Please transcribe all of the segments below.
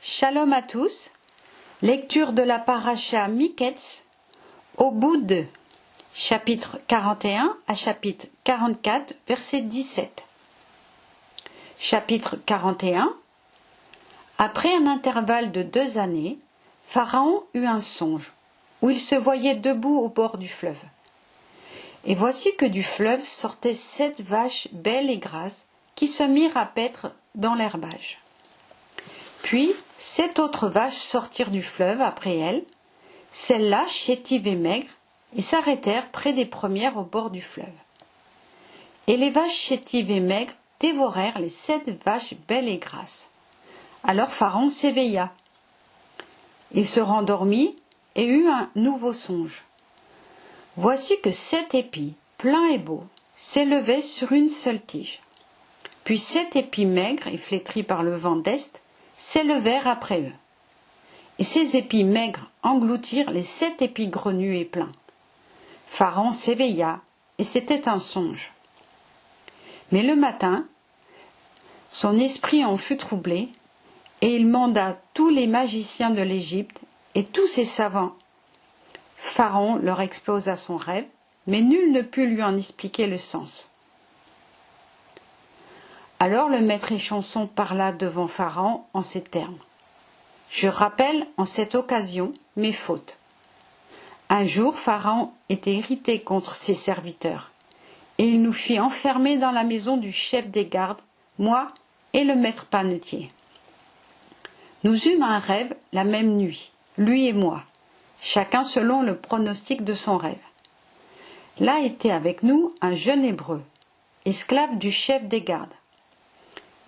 Shalom à tous. Lecture de la paracha Miketz au bout de chapitre 41 à chapitre 44, verset 17. Chapitre 41. Après un intervalle de 2 années, Pharaon eut un songe où il se voyait debout au bord du fleuve. Et voici que du fleuve sortaient 7 vaches belles et grasses qui se mirent à paître dans l'herbage. Puis 7 autres vaches sortirent du fleuve après elles, celles-là chétives et maigres, et s'arrêtèrent près des premières au bord du fleuve. Et les vaches chétives et maigres dévorèrent les 7 vaches belles et grasses. Alors Pharaon s'éveilla. Il se rendormit et eut un nouveau songe. Voici que 7 épis, pleins et beaux, s'élevaient sur une seule tige. Puis 7 épis maigres et flétris par le vent d'est s'élevèrent après eux. Et ces épis maigres engloutirent les 7 épis grenus et pleins. Pharaon s'éveilla, et c'était un songe. Mais le matin, son esprit en fut troublé, et il manda tous les magiciens de l'Égypte et tous ses savants. Pharaon leur exposa son rêve, mais nul ne put lui en expliquer le sens. Alors le maître échanson parla devant Pharaon en ces termes. Je rappelle en cette occasion mes fautes. Un jour, Pharaon était irrité contre ses serviteurs, et il nous fit enfermer dans la maison du chef des gardes, moi et le maître panetier. Nous eûmes un rêve la même nuit, lui et moi, chacun selon le pronostic de son rêve. Là était avec nous un jeune hébreu, esclave du chef des gardes.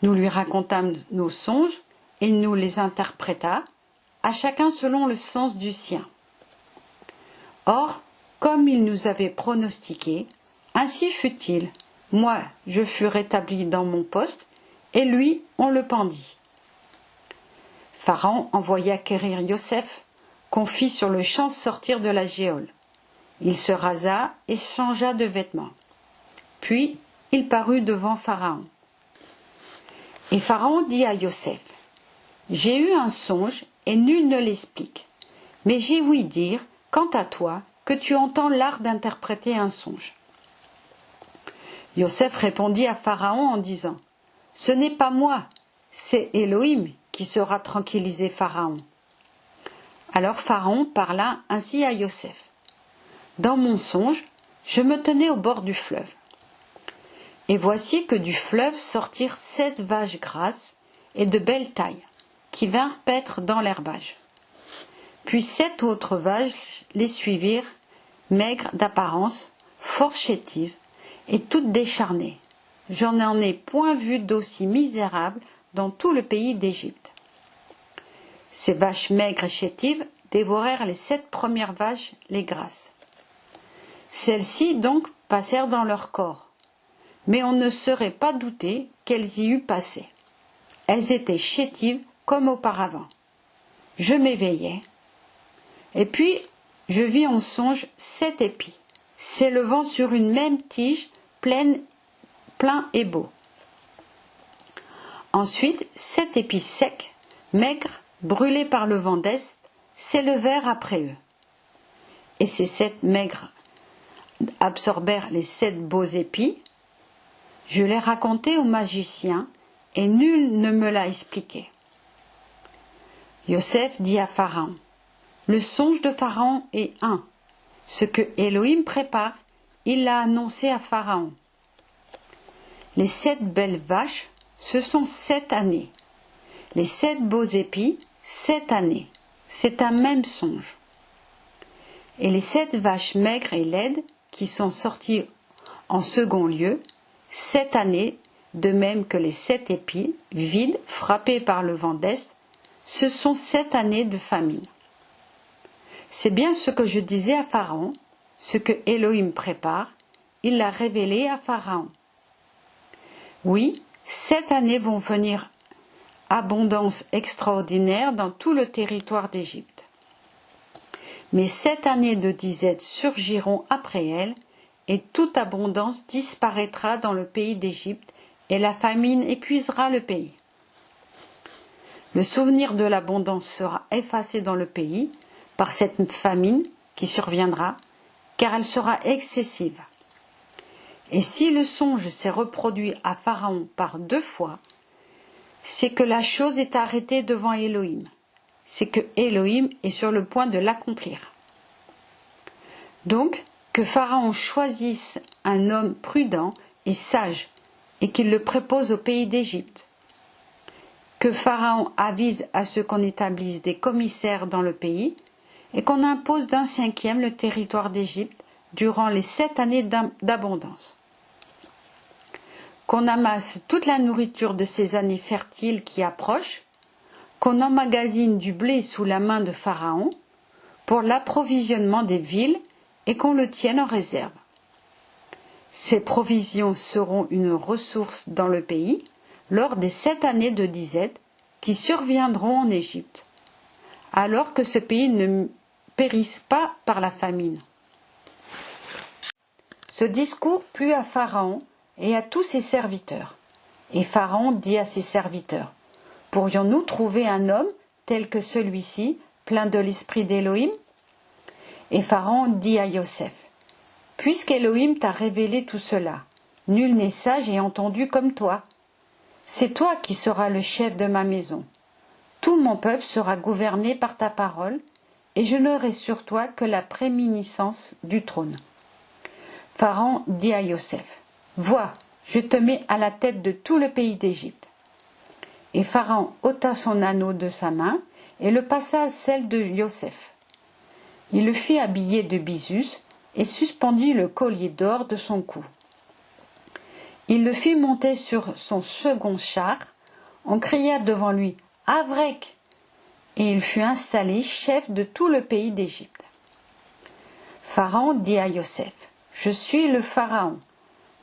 Nous lui racontâmes nos songes, et il nous les interpréta, à chacun selon le sens du sien. Or, comme il nous avait pronostiqué, ainsi fut-il. Moi, je fus rétabli dans mon poste, et lui, on le pendit. Pharaon envoya quérir Yosef, qu'on fit sur le champ sortir de la géole. Il se rasa et changea de vêtements. Puis, il parut devant Pharaon. Et Pharaon dit à Yosef, « J'ai eu un songe, et nul ne l'explique. Mais j'ai ouï dire, quant à toi, que tu entends l'art d'interpréter un songe. » Yosef répondit à Pharaon en disant, « Ce n'est pas moi, c'est Elohim qui saura tranquilliser Pharaon. » Alors Pharaon parla ainsi à Yosef. « Dans mon songe, je me tenais au bord du fleuve. Et voici que du fleuve sortirent 7 vaches grasses et de belle taille, qui vinrent paître dans l'herbage. Puis 7 autres vaches les suivirent, maigres d'apparence, fort chétives, et toutes décharnées. Je n'en ai point vu d'aussi misérable dans tout le pays d'Égypte. Ces vaches maigres et chétives dévorèrent les 7 premières vaches, les grasses. Celles-ci donc passèrent dans leur corps. Mais on ne saurait pas douter qu'elles y eussent passé. Elles étaient chétives comme auparavant. Je m'éveillai, et puis je vis en songe 7 épis, s'élevant sur une même tige, pleins et beaux. Ensuite, 7 épis secs, maigres, brûlés par le vent d'est, s'élevèrent après eux. Et ces 7 maigres absorbèrent les 7 beaux épis. Je l'ai raconté aux magiciens, et nul ne me l'a expliqué. Yosef dit à Pharaon, « Le songe de Pharaon est un. Ce que Elohim prépare, il l'a annoncé à Pharaon. Les 7 belles vaches, ce sont 7 années. Les 7 beaux épis, 7 années. C'est un même songe. Et les 7 vaches maigres et laides, qui sont sorties en second lieu, 7 années, de même que les 7 épis, vides, frappés par le vent d'est, ce sont 7 années de famine. C'est bien ce que je disais à Pharaon, ce que Elohim prépare, il l'a révélé à Pharaon. Oui, 7 années vont venir, abondance extraordinaire dans tout le territoire d'Égypte. Mais 7 années de disette surgiront après elles, et toute abondance disparaîtra dans le pays d'Égypte, et la famine épuisera le pays. Le souvenir de l'abondance sera effacé dans le pays par cette famine qui surviendra, car elle sera excessive. Et si le songe s'est reproduit à Pharaon par 2 fois, c'est que la chose est arrêtée devant Élohim. C'est que Élohim est sur le point de l'accomplir. Donc, que Pharaon choisisse un homme prudent et sage et qu'il le prépose au pays d'Égypte. Que Pharaon avise à ce qu'on établisse des commissaires dans le pays et qu'on impose d'1/5 le territoire d'Égypte durant les 7 années d'abondance. Qu'on amasse toute la nourriture de ces années fertiles qui approchent, qu'on emmagasine du blé sous la main de Pharaon pour l'approvisionnement des villes et qu'on le tienne en réserve. Ces provisions seront une ressource dans le pays lors des 7 années de disette qui surviendront en Égypte, alors que ce pays ne périsse pas par la famine. Ce discours plut à Pharaon et à tous ses serviteurs. Et Pharaon dit à ses serviteurs, « Pourrions-nous trouver un homme tel que celui-ci, plein de l'esprit d'Élohim ?» Et Pharaon dit à Yosef, « Puisqu'Élohim t'a révélé tout cela, nul n'est sage et entendu comme toi. C'est toi qui seras le chef de ma maison. Tout mon peuple sera gouverné par ta parole, et je n'aurai sur toi que la prééminence du trône. » Pharaon dit à Yosef, « Vois, je te mets à la tête de tout le pays d'Égypte. » Et Pharaon ôta son anneau de sa main et le passa à celle de Yosef. Il le fit habiller de bisus et suspendit le collier d'or de son cou. Il le fit monter sur son second char. On cria devant lui « Avrek !» et il fut installé chef de tout le pays d'Égypte. Pharaon dit à Yosef, « Je suis le Pharaon,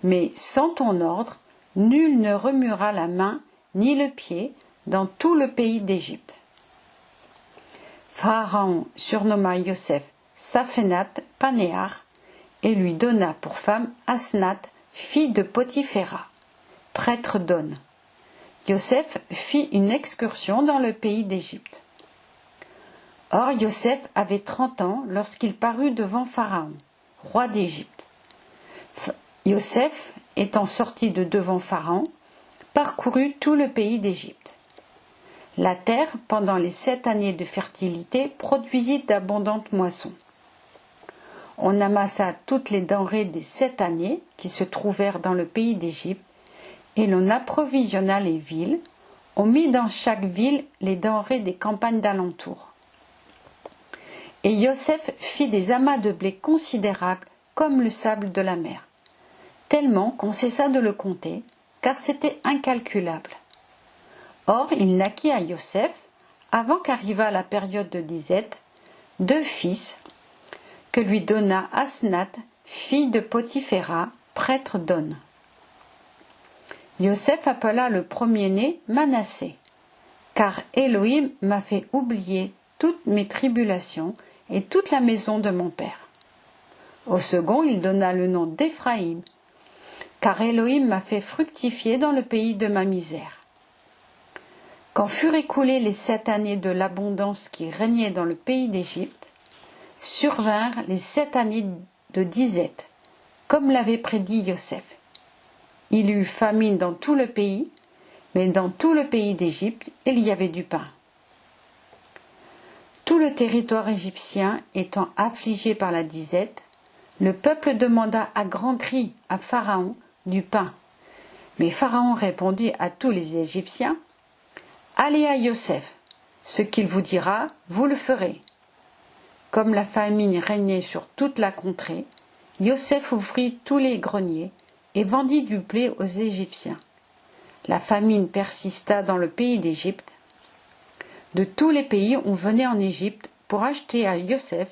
mais sans ton ordre, nul ne remuera la main ni le pied dans tout le pays d'Égypte. » Pharaon surnomma Yosef Saphénath Panéar et lui donna pour femme Asnath, fille de Potiphéra, prêtre d'On. Yosef fit une excursion dans le pays d'Égypte. Or Yosef avait 30 ans lorsqu'il parut devant Pharaon, roi d'Égypte. Yosef, étant sorti de devant Pharaon, parcourut tout le pays d'Égypte. La terre, pendant les 7 années de fertilité, produisit d'abondantes moissons. On amassa toutes les denrées des 7 années qui se trouvèrent dans le pays d'Égypte, et l'on approvisionna les villes. On mit dans chaque ville les denrées des campagnes d'alentour. Et Yosef fit des amas de blé considérables comme le sable de la mer, tellement qu'on cessa de le compter, car c'était incalculable. Or, il naquit à Yosef, avant qu'arrivât la période de disette, 2 fils, que lui donna Asnath, fille de Potiphéra, prêtre d'On. Yosef appela le premier-né Manassé, car Élohim m'a fait oublier toutes mes tribulations et toute la maison de mon père. Au second, il donna le nom d'Éphraïm, car Élohim m'a fait fructifier dans le pays de ma misère. Quand furent écoulées les 7 années de l'abondance qui régnait dans le pays d'Égypte, survinrent les 7 années de disette, comme l'avait prédit Yosef. Il y eut famine dans tout le pays, mais dans tout le pays d'Égypte, il y avait du pain. Tout le territoire égyptien étant affligé par la disette, le peuple demanda à grands cris à Pharaon du pain. Mais Pharaon répondit à tous les Égyptiens, « Allez à Yosef, ce qu'il vous dira, vous le ferez. » Comme la famine régnait sur toute la contrée, Yosef ouvrit tous les greniers et vendit du blé aux Égyptiens. La famine persista dans le pays d'Égypte. De tous les pays, on venait en Égypte pour acheter à Yosef,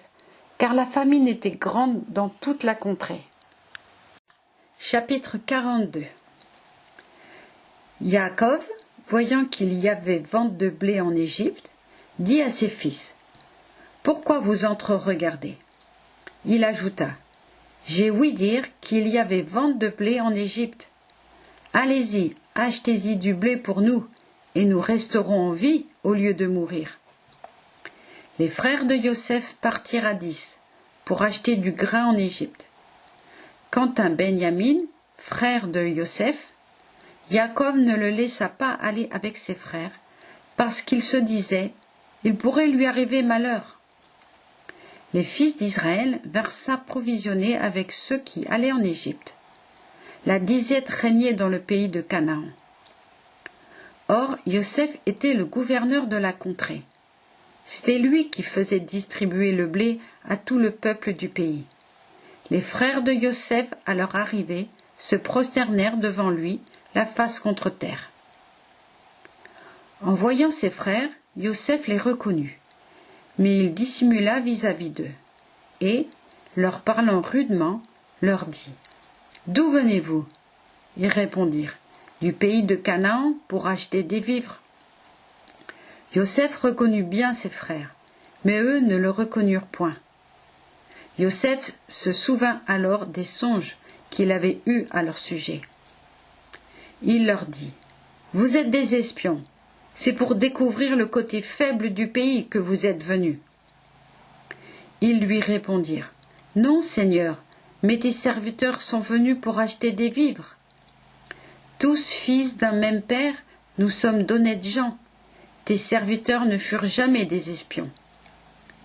car la famine était grande dans toute la contrée. Chapitre 42. Yaakov, voyant qu'il y avait vente de blé en Égypte, dit à ses fils, « Pourquoi vous entre-regardez » Il ajouta, « J'ai ouï dire qu'il y avait vente de blé en Égypte. Allez-y, achetez-y du blé pour nous, et nous resterons en vie au lieu de mourir. Les frères de Joseph partirent à 10 pour acheter du grain en Égypte. Quant à Benjamin, frère de Joseph, Jacob ne le laissa pas aller avec ses frères, parce qu'il se disait « Il pourrait lui arriver malheur ». Les fils d'Israël vinrent s'approvisionner avec ceux qui allaient en Égypte. La disette régnait dans le pays de Canaan. Or, Joseph était le gouverneur de la contrée. C'était lui qui faisait distribuer le blé à tout le peuple du pays. Les frères de Joseph, à leur arrivée, se prosternèrent devant lui, la face contre terre. En voyant ses frères, Joseph les reconnut, mais il dissimula vis-à-vis d'eux, et, leur parlant rudement, leur dit « D'où venez-vous » Ils répondirent « Du pays de Canaan pour acheter des vivres. » Joseph reconnut bien ses frères, mais eux ne le reconnurent point. Joseph se souvint alors des songes qu'il avait eus à leur sujet. Il leur dit « Vous êtes des espions, c'est pour découvrir le côté faible du pays que vous êtes venus. » Ils lui répondirent « Non, Seigneur, mais tes serviteurs sont venus pour acheter des vivres. Tous fils d'un même père, nous sommes d'honnêtes gens. Tes serviteurs ne furent jamais des espions. »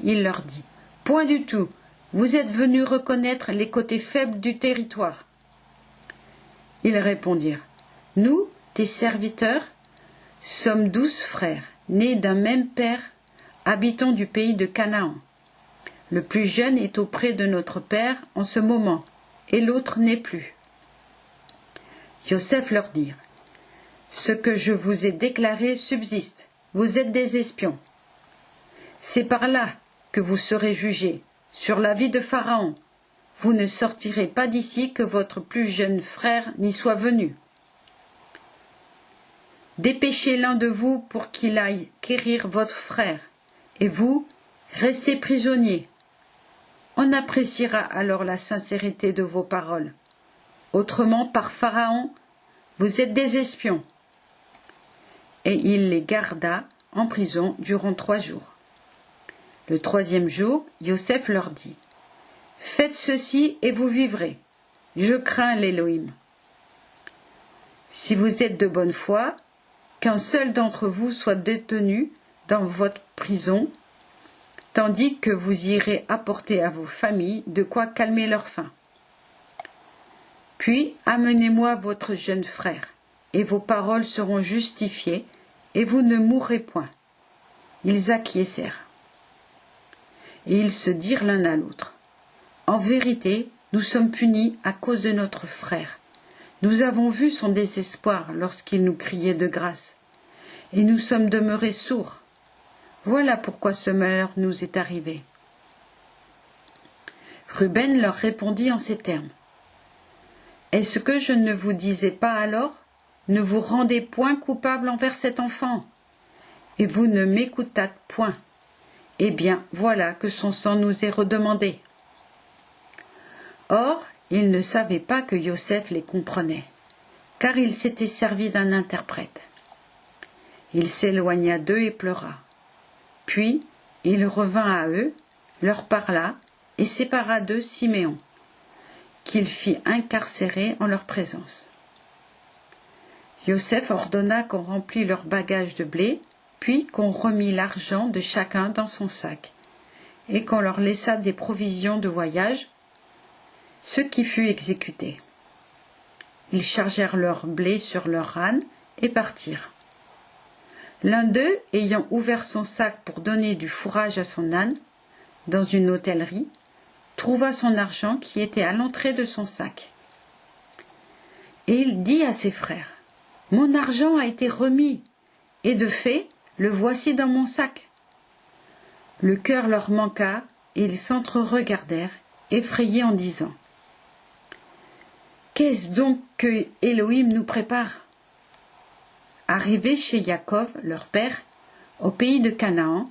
Il leur dit « Point du tout, vous êtes venus reconnaître les côtés faibles du territoire. » Ils répondirent « Nous, tes serviteurs, sommes 12 frères, nés d'un même père, habitants du pays de Canaan. Le plus jeune est auprès de notre père en ce moment, et l'autre n'est plus. » Joseph leur dit « Ce que je vous ai déclaré subsiste. Vous êtes des espions. C'est par là que vous serez jugés, sur la vie de Pharaon. Vous ne sortirez pas d'ici que votre plus jeune frère n'y soit venu. Dépêchez l'un de vous pour qu'il aille quérir votre frère, et vous, restez prisonniers. On appréciera alors la sincérité de vos paroles. Autrement, par Pharaon, vous êtes des espions. » Et il les garda en prison durant 3 jours. Le 3e jour, Joseph leur dit « Faites ceci et vous vivrez. Je crains l'Élohim. Si vous êtes de bonne foi, qu'un seul d'entre vous soit détenu dans votre prison, tandis que vous irez apporter à vos familles de quoi calmer leur faim. Puis amenez-moi votre jeune frère, et vos paroles seront justifiées, et vous ne mourrez point. » Ils acquiescèrent. Et ils se dirent l'un à l'autre « En vérité, nous sommes punis à cause de notre frère. Nous avons vu son désespoir lorsqu'il nous criait de grâce, et nous sommes demeurés sourds. Voilà pourquoi ce malheur nous est arrivé. » Ruben leur répondit en ces termes. « Est-ce que je ne vous disais pas alors ? Ne vous rendez point coupable envers cet enfant. Et vous ne m'écoutâtes point. Eh bien, voilà que son sang nous est redemandé. » Or, ils ne savaient pas que Joseph les comprenait, car il s'était servi d'un interprète. Il s'éloigna d'eux et pleura. Puis, il revint à eux, leur parla et sépara d'eux Siméon, qu'il fit incarcérer en leur présence. Joseph ordonna qu'on remplît leurs bagages de blé, puis qu'on remît l'argent de chacun dans son sac, et qu'on leur laissa des provisions de voyage, ce qui fut exécuté. Ils chargèrent leur blé sur leur âne et partirent. L'un d'eux, ayant ouvert son sac pour donner du fourrage à son âne, dans une hôtellerie, trouva son argent qui était à l'entrée de son sac. Et il dit à ses frères, « Mon argent a été remis, et de fait, le voici dans mon sac. » Le cœur leur manqua, et ils s'entre-regardèrent, effrayés en disant, « Qu'est-ce donc que Élohim nous prépare ?» Arrivés chez Jacob, leur père, au pays de Canaan,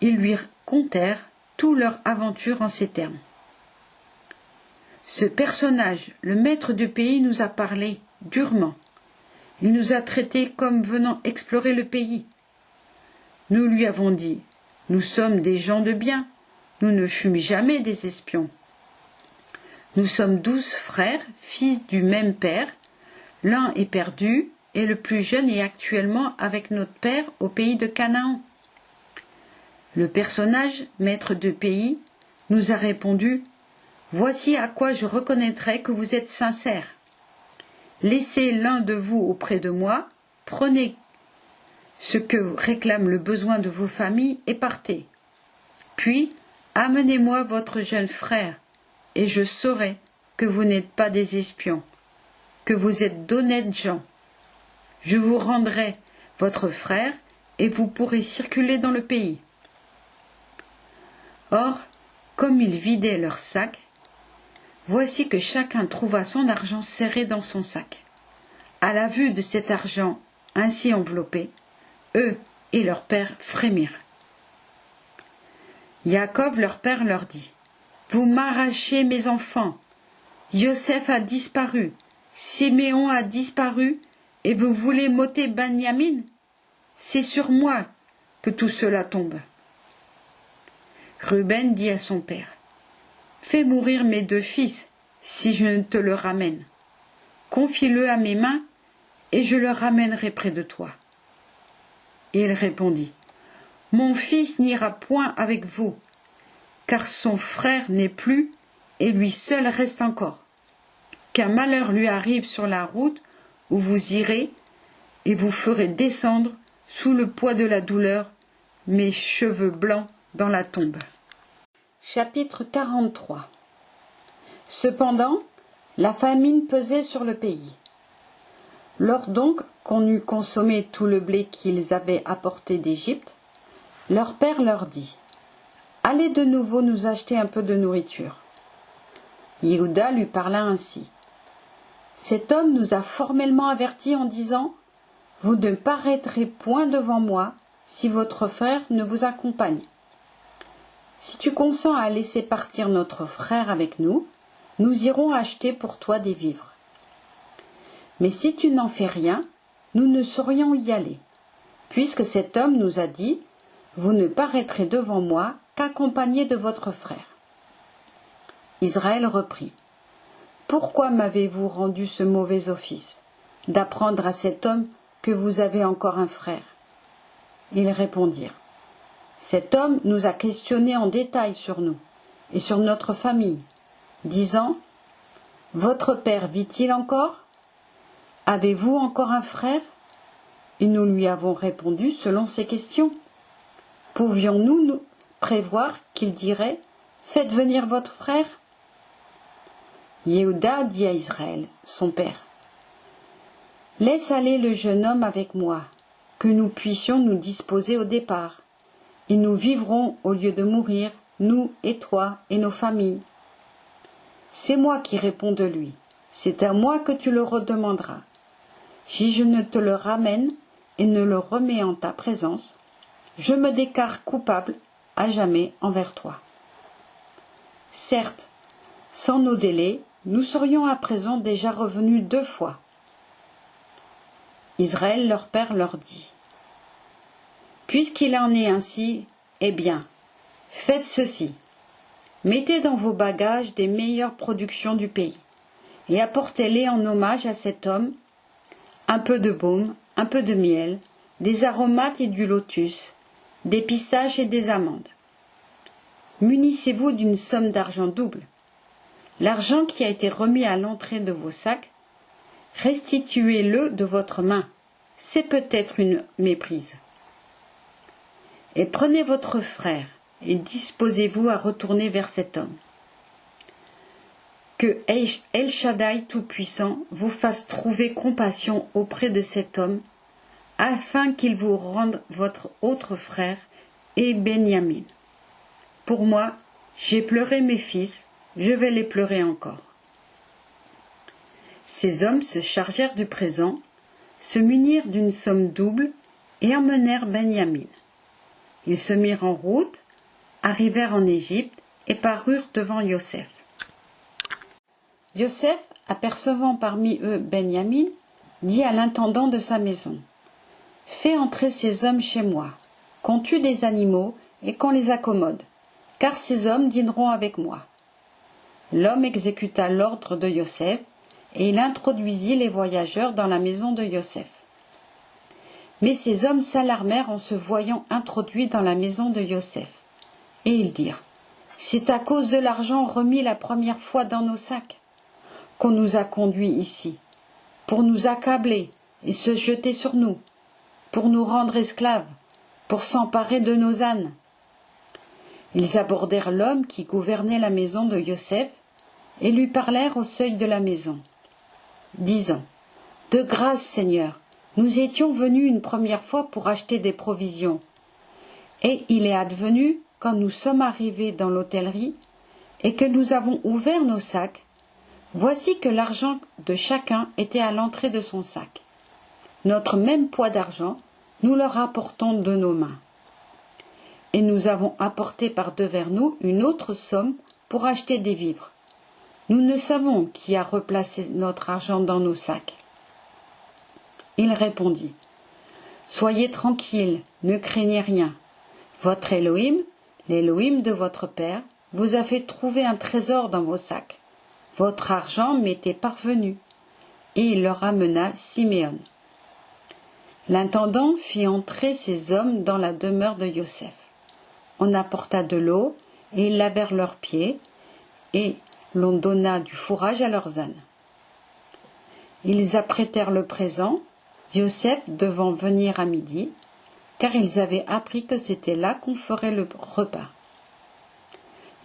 ils lui contèrent toute leur aventure en ces termes. « Ce personnage, le maître du pays, nous a parlé durement. Il nous a traités comme venant explorer le pays. Nous lui avons dit, nous sommes des gens de bien, nous ne fûmes jamais des espions. Nous sommes 12 frères, fils du même père, l'un est perdu et le plus jeune est actuellement avec notre père au pays de Canaan. Le personnage, maître de pays, nous a répondu, voici à quoi je reconnaîtrai que vous êtes sincères. Laissez l'un de vous auprès de moi, prenez ce que réclame le besoin de vos familles et partez. Puis, amenez-moi votre jeune frère, et je saurai que vous n'êtes pas des espions, que vous êtes d'honnêtes gens. Je vous rendrai votre frère, et vous pourrez circuler dans le pays. Or, comme ils vidaient leurs sacs, voici que chacun trouva son argent serré dans son sac. À la vue de cet argent ainsi enveloppé, eux et leur père frémirent. Jacob, leur père, leur dit, « Vous m'arrachez mes enfants. Joseph a disparu, Siméon a disparu, et vous voulez m'ôter Benjamin? C'est sur moi que tout cela tombe. » Ruben dit à son père, « Fais mourir mes 2 fils, si je ne te le ramène. Confie-le à mes mains, et je le ramènerai près de toi. » Et il répondit, « Mon fils n'ira point avec vous, car son frère n'est plus, et lui seul reste encore. Qu'un malheur lui arrive sur la route où vous irez, et vous ferez descendre, sous le poids de la douleur, mes cheveux blancs dans la tombe. » Chapitre 43. Cependant, la famine pesait sur le pays. Lors donc qu'on eut consommé tout le blé qu'ils avaient apporté d'Égypte, leur père leur dit, « Allez de nouveau nous acheter un peu de nourriture. » Yehuda lui parla ainsi. « Cet homme nous a formellement avertis en disant, « Vous ne paraîtrez point devant moi si votre frère ne vous accompagne. Si tu consens à laisser partir notre frère avec nous, nous irons acheter pour toi des vivres. Mais si tu n'en fais rien, nous ne saurions y aller, puisque cet homme nous a dit, vous ne paraîtrez devant moi qu'accompagné de votre frère. » Israël reprit, « Pourquoi m'avez-vous rendu ce mauvais office, d'apprendre à cet homme que vous avez encore un frère? » Ils répondirent, « Cet homme nous a questionnés en détail sur nous et sur notre famille, disant, « Votre père vit-il encore? Avez-vous encore un frère? » Et nous lui avons répondu selon ces questions. Pouvions-nous nous prévoir qu'il dirait, « Faites venir votre frère » Yehuda dit à Israël, son père, « Laisse aller le jeune homme avec moi, que nous puissions nous disposer au départ, et nous vivrons au lieu de mourir, nous et toi et nos familles. C'est moi qui réponds de lui, c'est à moi que tu le redemanderas. Si je ne te le ramène et ne le remets en ta présence, je me déclare coupable à jamais envers toi. Certes, sans nos délais, nous serions à présent déjà revenus 2 fois. » Israël, leur père, leur dit, « Puisqu'il en est ainsi, eh bien, faites ceci. Mettez dans vos bagages des meilleures productions du pays, et apportez-les en hommage à cet homme, un peu de baume, un peu de miel, des aromates et du lotus, des pistaches et des amandes. Munissez-vous d'une somme d'argent double. L'argent qui a été remis à l'entrée de vos sacs, restituez-le de votre main. C'est peut-être une méprise. Et prenez votre frère et disposez-vous à retourner vers cet homme. Que El Shaddai Tout-Puissant vous fasse trouver compassion auprès de cet homme, afin qu'il vous rende votre autre frère et Benjamin. Pour moi, j'ai pleuré mes fils, je vais les pleurer encore. » Ces hommes se chargèrent du présent, se munirent d'une somme double et emmenèrent Benjamin. Ils se mirent en route, arrivèrent en Égypte et parurent devant Joseph. Joseph, apercevant parmi eux Benjamin, dit à l'intendant de sa maison, « Fais entrer ces hommes chez moi, qu'on tue des animaux et qu'on les accommode, car ces hommes dîneront avec moi. » L'homme exécuta l'ordre de Yosef, et il introduisit les voyageurs dans la maison de Yosef. Mais ces hommes s'alarmèrent en se voyant introduits dans la maison de Yosef, et ils dirent: « C'est à cause de l'argent remis la première fois dans nos sacs qu'on nous a conduits ici, pour nous accabler et se jeter sur nous, pour nous rendre esclaves, pour s'emparer de nos ânes. » Ils abordèrent l'homme qui gouvernait la maison de Yosef et lui parlèrent au seuil de la maison, disant: « De grâce, Seigneur, nous étions venus une première fois pour acheter des provisions. Et il est advenu, quand nous sommes arrivés dans l'hôtellerie et que nous avons ouvert nos sacs, voici que l'argent de chacun était à l'entrée de son sac. Notre même poids d'argent, nous le rapportons de nos mains. Et nous avons apporté par devers nous une autre somme pour acheter des vivres. Nous ne savons qui a replacé notre argent dans nos sacs. » Il répondit: « Soyez tranquilles, ne craignez rien. Votre Elohim, l'Elohim de votre père, vous a fait trouver un trésor dans vos sacs. Votre argent m'était parvenu. » Et il leur amena Siméon. L'intendant fit entrer ces hommes dans la demeure de Yosef. On apporta de l'eau, et ils lavèrent leurs pieds, et l'on donna du fourrage à leurs ânes. Ils apprêtèrent le présent, Yosef devant venir à midi, car ils avaient appris que c'était là qu'on ferait le repas.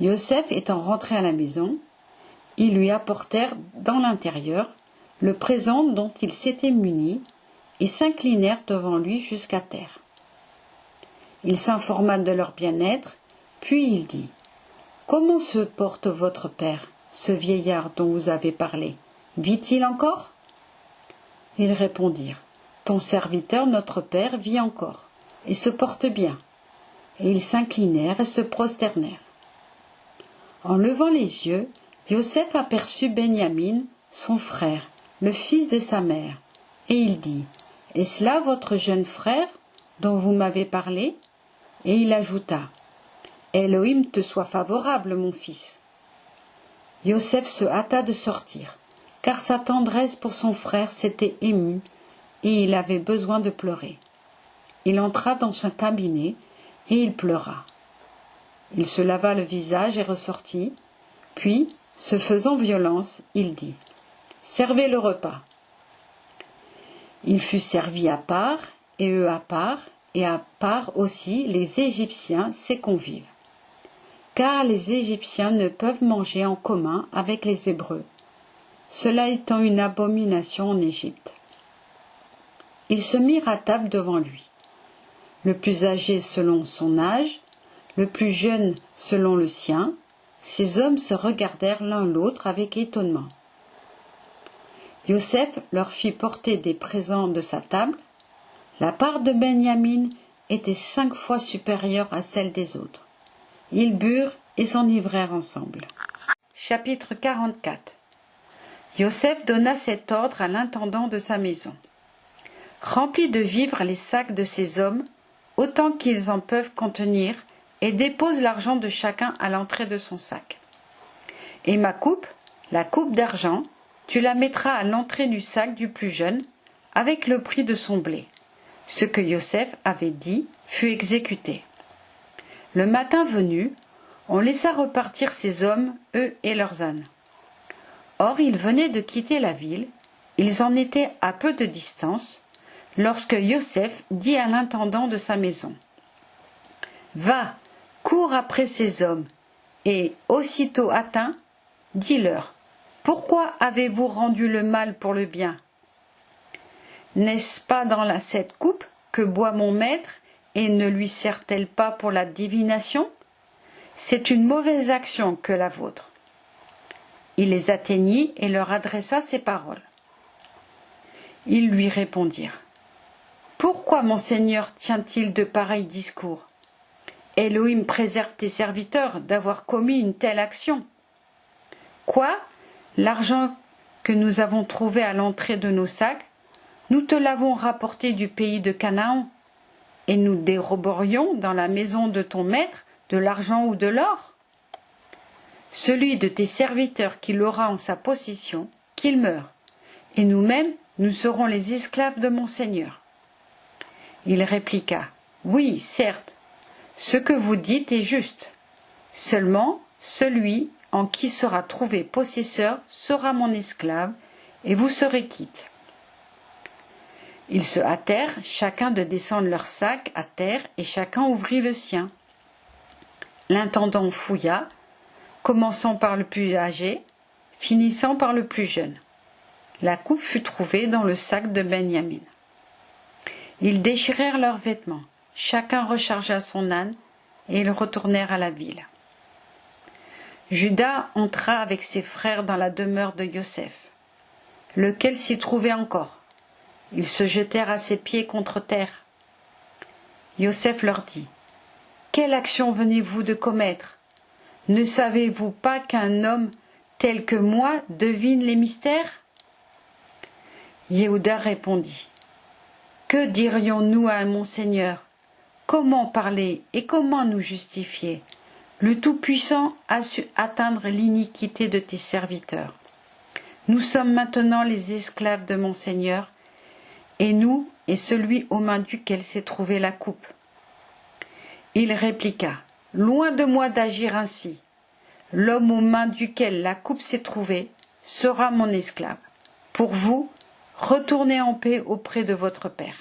Yosef étant rentré à la maison, ils lui apportèrent dans l'intérieur le présent dont ils s'étaient munis, et s'inclinèrent devant lui jusqu'à terre. Il s'informa de leur bien-être, puis il dit: « Comment se porte votre père, ce vieillard dont vous avez parlé? Vit-il encore ?» Ils répondirent: « Ton serviteur, notre père, vit encore, et se porte bien. » Et ils s'inclinèrent et se prosternèrent. En levant les yeux, Yosef aperçut Benyamin, son frère, le fils de sa mère, et il dit: « Est-ce là votre jeune frère dont vous m'avez parlé ?» Et il ajouta: « Elohim te soit favorable, mon fils. » Yosef se hâta de sortir, car sa tendresse pour son frère s'était émue, et il avait besoin de pleurer. Il entra dans son cabinet, et il pleura. Il se lava le visage et ressortit, puis, se faisant violence, il dit: « Servez le repas. » Il fut servi à part, et eux à part, et à part aussi les Égyptiens, ses convives. Car les Égyptiens ne peuvent manger en commun avec les Hébreux, cela étant une abomination en Égypte. Ils se mirent à table devant lui, le plus âgé selon son âge, le plus jeune selon le sien. Ces hommes se regardèrent l'un l'autre avec étonnement. Yosef leur fit porter des présents de sa table. La part de Benyamin était 5 fois supérieure à celle des autres. Ils burent et s'enivrèrent ensemble. Chapitre 44. Yosef donna cet ordre à l'intendant de sa maison: « Remplis de vivres les sacs de ces hommes, autant qu'ils en peuvent contenir, et dépose l'argent de chacun à l'entrée de son sac. Et ma coupe, la coupe d'argent, tu la mettras à l'entrée du sac du plus jeune, avec le prix de son blé. » Ce que Yosef avait dit fut exécuté. Le matin venu, on laissa repartir ces hommes, eux et leurs ânes. Or ils venaient de quitter la ville, ils en étaient à peu de distance, lorsque Yosef dit à l'intendant de sa maison: « Va, cours après ces hommes, et, aussitôt atteints, dis-leur: pourquoi avez-vous rendu le mal pour le bien? N'est-ce pas dans cette coupe que boit mon maître, et ne lui sert-elle pas pour la divination? C'est une mauvaise action que la vôtre. » Il les atteignit et leur adressa ces paroles. Ils lui répondirent: « Pourquoi mon Seigneur tient-il de pareils discours? Elohim préserve tes serviteurs d'avoir commis une telle action. Quoi? L'argent que nous avons trouvé à l'entrée de nos sacs, nous te l'avons rapporté du pays de Canaan, et nous déroberions dans la maison de ton maître de l'argent ou de l'or? Celui de tes serviteurs qui l'aura en sa possession, qu'il meure, et nous-mêmes, nous serons les esclaves de mon Seigneur. » Il répliqua, « Oui, certes, ce que vous dites est juste. Seulement, celui en qui sera trouvé possesseur sera mon esclave, et vous serez quitte. » Ils se hâtèrent, chacun de descendre leur sac à terre, et chacun ouvrit le sien. L'intendant fouilla, commençant par le plus âgé, finissant par le plus jeune. La coupe fut trouvée dans le sac de Benjamin. Ils déchirèrent leurs vêtements, chacun rechargea son âne, et ils retournèrent à la ville. Juda entra avec ses frères dans la demeure de Joseph, lequel s'y trouvait encore. Ils se jetèrent à ses pieds contre terre. Joseph leur dit, « Quelle action venez-vous de commettre? Ne savez-vous pas qu'un homme tel que moi devine les mystères ?» Yehuda répondit, « Que dirions-nous à mon Seigneur? Comment parler et comment nous justifier? Le Tout-Puissant a su atteindre l'iniquité de tes serviteurs. Nous sommes maintenant les esclaves de mon Seigneur, et nous et celui aux mains duquel s'est trouvée la coupe. » Il répliqua, « Loin de moi d'agir ainsi. L'homme aux mains duquel la coupe s'est trouvée sera mon esclave. Pour vous, retournez en paix auprès de votre père. »